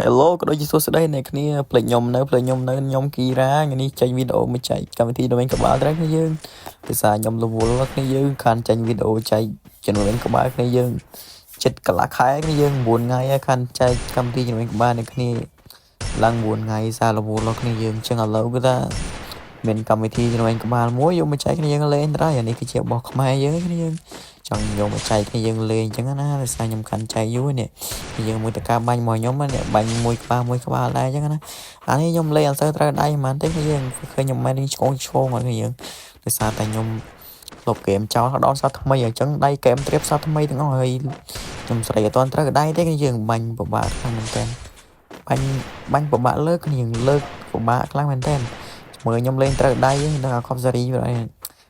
Hello ក៏ដូចជាសួស្តីអ្នកគ្នាផ្លេចខ្ញុំនៅខ្ញុំគីរ៉ាថ្ងៃនេះចេញវីដេអូមួយចែកកម្មវិធីដើម្បីក្បាលត្រូវគ្នាយើងភាសាខ្ញុំរវល់គ្នាយើងខានចេញវីដេអូចែកជំនួយក្បាលគ្នាយើងចិត្តកន្លះខែគ្នាយើង9ថ្ងៃហើយខានចែកកម្មវិធីជំនួយក្បាលអ្នកគ្នាឡើង9ថ្ងៃសាររវល់គ្នាយើងចឹងឥឡូវគឺថាមានកម្មវិធីជំនួយក្បាលមួយយកមកចែកគ្នាយើងលេងដែរអានេះគឺជារបស់ខ្មែរយើងគ្នាយើងចង់យកមកចែកគ្នាយើងលេងចឹងណាដោយសារខ្ញុំខាន់ចែកយូរនេះយើងមួយតកាបាញ់មកខ្ញុំនេះបាញ់មួយក្បាលដែរចឹងណាអានេះខ្ញុំលេងអត់សូវត្រូវដៃហ្មងទេគ្នាយើងឃើញខ្ញុំមិនឆ្កងមកគ្នាយើងដោយសារតែខ្ញុំលុបហ្គេមចោលដល់សតថ្មីអញ្ចឹងដៃហ្គេមត្រៀបសតថ្មីទាំងអស់ហើយខ្ញុំស្រីអត់ទាន់ត្រូវដៃទេគ្នាយើងបាញ់ពិបាកខ្លាំងមែនតើបាញ់ពិបាកលើកគ្នាយើងលើកពិបាកខ្លាំងមែនតើមើលខ្ញុំលេងត្រូវដៃហ្នឹងអាខុបសេរីvậy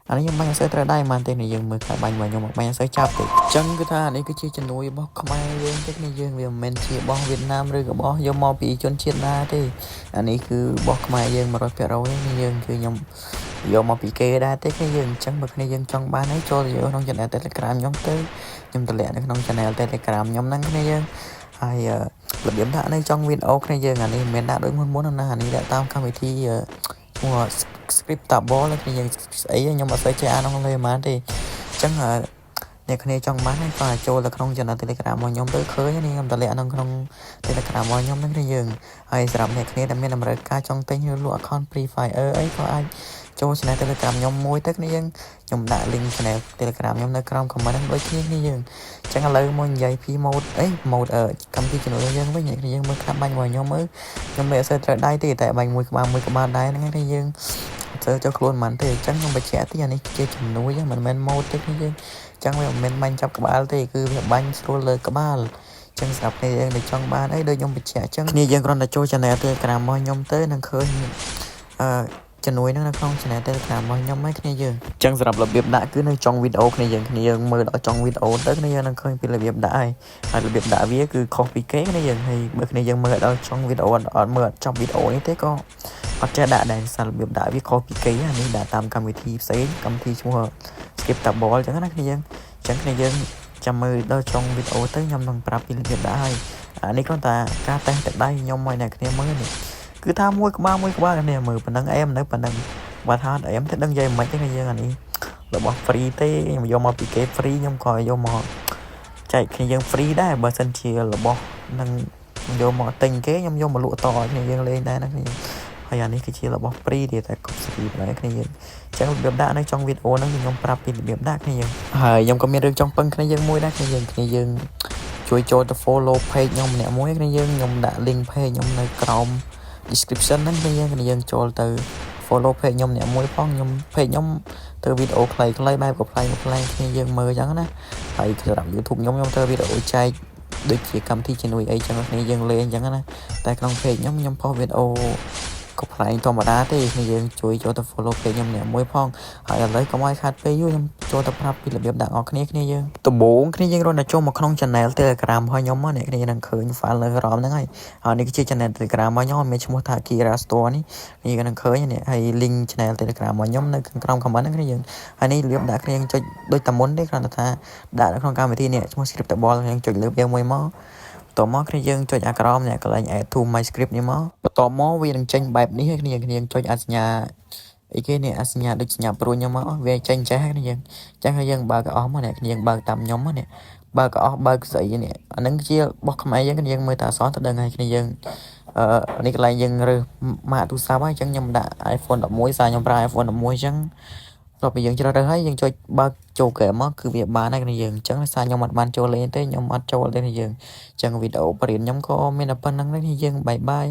អានេះខ្ញុំបាញ់អត់សូវត្រូវដៃហ្មងទេគ្នាយើងមើលថាបាញ់មកខ្ញុំបាញ់អត់សូវចាប់ទេអញ្ចឹងគឺថាអានេះគឺជាជំនួយរបស់ខ្មែរយើងទេគ្នាយើងវាមិនមែនជារបស់វៀតណាមឬក៏របស់យកមកពីជនជាតិណាទេអានេះគឺរបស់ខ្មែរយើង 100% គ្នាយើងគឺខ្ញុំយកមកពីគេដែរទេគ្នាយើងអញ្ចឹងបើគ្នាយើងចង់បានហើយចូលយកក្នុង channel Telegram ខ្ញុំទៅខ្ញុំតម្លាក់នៅក្នុង channel Telegram ខ្ញុំហ្នឹងគ្នាយើងហើយរបៀបដាក់នៅចុងវីដេអូគ្នាយើងអានេះមិនមែនដាក់ដូចមុនណាអានេះដាក់តាមកម្មវិធីscriptable គ្នាយើងស្អីខ្ញុំអត់សូវចេះអានអង់គ្លេសហ្មងទេអញ្ចឹងអ្នកគ្នាចង់បានហើយក៏ចូលទៅក្នុង channel Telegram របស់ខ្ញុំទៅឃើញនេះខ្ញុំតម្លាក់នៅក្នុង Telegram របស់ខ្ញុំហ្នឹងគ្នាយើងហើយសម្រាប់អ្នកគ្នាដែលមានតម្រូវការចង់ទិញឬលក់ account Free Fire អីក៏អាចចូល channel Telegram ខ្ញុំមួយទៅគ្នាយើងខ្ញុំដាក់ link channel Telegram ខ្ញុំនៅក្រោម comment ហ្នឹងដូចគ្នាយើងអញ្ចឹងឥឡូវមកនិយាយពី mode កម្មវិធីជំនួយយើងវិញអ្នកគ្នាយើងមើលខាប់បាញ់របស់ខ្ញុំមើលខ្ញុំមិនអត់សូវត្រូវដៃទេតែបាញ់មួយក្បាលដែរហ្នឹងគ្នាយើងទៅចូលខ្លួនមិនទេអញ្ចឹងខ្ញុំបញ្ជាក់ទីអានេះជាជំនួយមិនមែន mode ទេគ្នាយើងអញ្ចឹងវាមិនមែនបាញ់ចាប់ក្បាលទេគឺវាបាញ់ស្រួលលើក្បាលចឹងសម្រាប់គ្នាយើងដែលចង់បានអីដូចខ្ញុំបញ្ជាក់អញ្ចឹងគ្នាយើងគ្រាន់តែចូល channel Telegram របស់ខ្ញុំទៅនឹងឃើញជំនួយនៅក្នុង channel Telegram របស់ខ្ញុំហើយគ្នាយើងអញ្ចឹងសម្រាប់របៀបដាក់គឺនៅចុងវីដេអូគ្នាយើងមើលដល់ចុងវីដេអូទៅគ្នាយើងនឹងឃើញពីរបៀបដាក់ហើយរបៀបដាក់វាគឺខុសពីគេគ្នាយើងហើយបើគ្នាយើងមើលដល់ចុងវីដេអូអត់មើលចប់វីដេអូនេះទេក៏អត់ចេះដាក់ដែរសាររបៀបដាក់វាខុសពីគេអានេះដាក់តាមកម្មវិធីផ្សេងកម្មវិធីឈ្មោះ Scriptable អញ្ចឹងណាគ្នាយើងអញ្ចឹងគ្នាយើងចាំមើលដល់ចុងវីដេអូទៅខ្ញុំនឹងប្រាប់ពីរបៀបដាក់ហើយអានេះគ្រាន់តែការតេស្តទឹកដៃខ្ញុំឲ្យអ្នកគ្នាមើលនេះគឺថាមួយក្បាលគ្នាមើលប៉ុណ្ណឹងអែមនៅប៉ុណ្ណឹងបើថាអែមទៅដឹងនិយាយមិនទេគ្នាយើងអានេះរបស់ free ទេខ្ញុំយកមកពីគេ free ខ្ញុំក៏យកមកចែកគ្នាយើង free ដែរបើសិនជារបស់នឹងយកមកទិញគេខ្ញុំយកមកលក់តឲ្យគ្នាយើងលេងដែរណាគ្នាហើយអានេះគឺជារបស់ free ទេតែគ្រប់សេរីដែរគ្នាយើងអញ្ចឹងរបៀបដាក់នៅtrongវីដេអូហ្នឹងខ្ញុំប្រាប់ពីរបៀបដាក់គ្នាយើងហើយខ្ញុំក៏មានរឿងចង់ពឹងគ្នាយើងមួយដែរគ្នាយើងជួយចូលទៅ follow page ខ្ញុំម្នាក់មួយគ្នាយើងខ្ញុំដាក់ link page ខ្ញុំនៅក្រោម description ហ្នឹងគ្នាយើងចូលទៅ follow page ខ្ញុំអ្នកមួយផងខ្ញុំ page ខ្ញុំទៅវីដេអូខ្លីបែបកំ pl គ្នាយើងមើលអញ្ចឹងណាហើយសម្រាប់ YouTube ខ្ញុំទៅវីដេអូចែកដូចជាកម្មវិធីជំនួយអីចឹងគ្នាយើងលេងអញ្ចឹងណាតែក្នុង page ខ្ញុំផុសវីដេអូកំ pl ធម្មតាទេគ្នាយើងជួយចូលទៅ follow page ខ្ញុំអ្នកមួយផងហើយឥឡូវកុំឲ្យខាតពេលយូរខ្ញុំចូលទៅប្រាប់ពីរបៀបដាក់អស់គ្នាយើងដំបូងគ្នាយើងរត់ទៅចូលមកក្នុង channel Telegram របស់ខ្ញុំអ្នកគ្នានឹងឃើញ file នៅក្រោមហ្នឹងហើយនេះគឺជា channel Telegram របស់ខ្ញុំមានឈ្មោះថា Kira Store នេះគ្នានឹងឃើញនេះហើយ link channel Telegram របស់ខ្ញុំនៅក្រោម comment ហ្នឹងគ្នាយើងហើយនេះរបៀបដាក់គ្នាចុចដូចតែមុនទេគ្រាន់តែថាដាក់នៅក្នុងកម្មវិធីនេះឈ្មោះ Scriptable ខ្ញុំចុចលើវាមួយមកបន្តមកគ្នាយើងចុចអាក្រោមនេះកន្លែង add to my script នេះមកបន្តមកវានឹងចេញបែបនេះគ្នាយើងចុចអសញ្ញាអីគេនេះអសញ្ញាដូចសញ្ញាព្រួយខ្ញុំមកវាចេញចេះគ្នាយើងអញ្ចឹងហើយយើងបើកអស់មកនេះគ្នាយើងបើកតាមខ្ញុំនេះបើកអស់បើកស្អីនេះអានឹងជារបស់ខ្មែរយើងគ្នាយើងមើលតែអសទៅដឹងហើយគ្នាយើងនេះកន្លែងយើងរើសម៉ាកទូរស័ព្ទហើយអញ្ចឹងខ្ញុំដាក់ iPhone 11សារខ្ញុំប្រើ iPhone 11អញ្ចឹងដល់ពេលយើងជ្រើសរើសហើយយើងចុចបើកចូលហ្គេមមកគឺវាបានហើយគ្នាយើងអញ្ចឹងសារខ្ញុំអត់បានចូលលេងទេខ្ញុំអត់ចូលទេគ្នាយើងអញ្ចឹងវីដេអូបរិញ្ញាខ្ញុំក៏មានតែប៉ុណ្្នឹងទេគ្នាយើងបាយ